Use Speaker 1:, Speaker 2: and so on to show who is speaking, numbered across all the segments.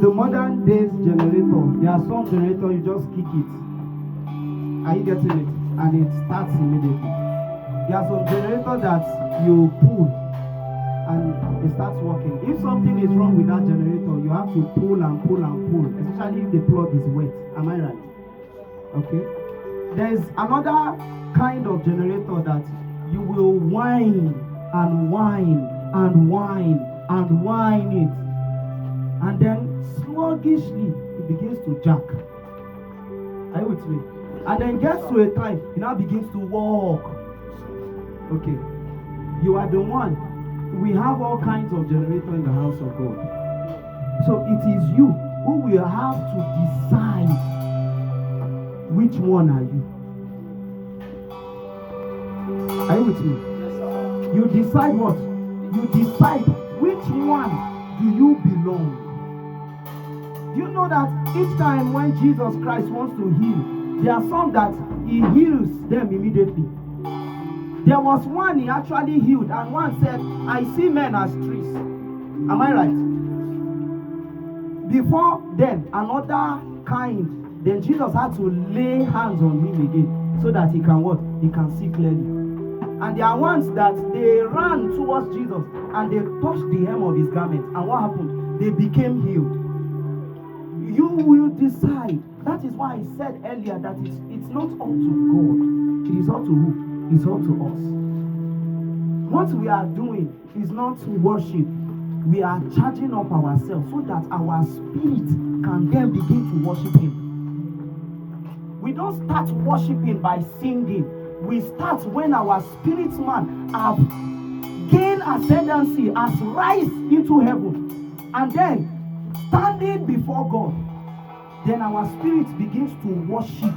Speaker 1: The modern days generator, there are some generator you just kick it. Are you getting it? And it starts immediately. There are some generator that you pull and it starts working. If something is wrong with that generator, you have to pull and pull and pull, especially if the plug is wet. Am I right? Okay. There is another kind of generator that you will whine and whine and whine and whine it, and then sluggishly it begins to jack. Are you with me? And then gets to a time it now begins to walk. Okay, you are the one. We have all kinds of generator in the house of God. So it is you who will have to decide which one are you. Are you with me?
Speaker 2: Yes, sir.
Speaker 1: You decide what? You decide which one do you belong. Do you know that each time when Jesus Christ wants to heal, there are some that he heals them immediately. There was one he actually healed, and one said, I see men as trees. Am I right? Before then, another kind, then Jesus had to lay hands on him again so that he can what? He can see clearly. And there are ones that they ran towards Jesus and they touched the hem of his garment. And what happened? They became healed. You will decide. That is why I said earlier that it's not up to God. It is up to who? It's up to us. What we are doing is not worship. We are charging up ourselves so that our spirit can then begin to worship him. We don't start worshiping by singing. We start when our spirit man have gained ascendancy, has rise into heaven, and then standing before God, then our spirit begins to worship.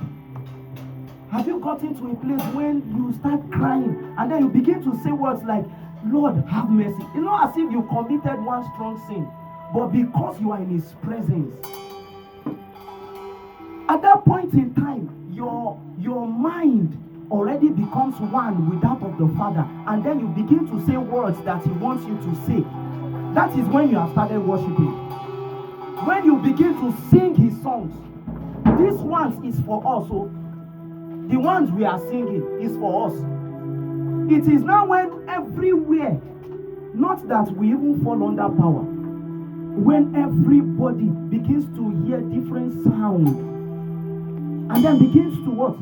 Speaker 1: Have you gotten to a place when you start crying and then you begin to say words like, Lord, have mercy? It's not as if you committed one strong sin, but because you are in his presence. At that point in time, your mind already becomes one with that of the Father, and then you begin to say words that he wants you to say. That is when you have started worshiping. When you begin to sing his songs, this one is for us. So the ones we are singing is for us. It is now when everywhere, not that we even fall under power, when everybody begins to hear different sounds, and then begins to what?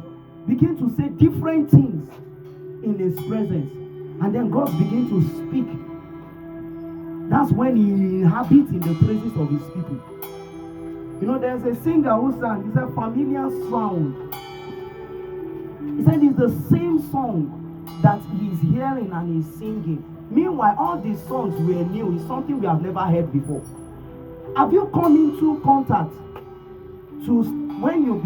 Speaker 1: Begin to say different things in his presence, and then God begins to speak. That's when he inhabits in the praises of his people. You know, there's a singer who sang, it's a familiar sound. He said it's the same song that he's hearing and he's singing. Meanwhile, all these songs were new. It's something we have never heard before. Have you come into contact to when you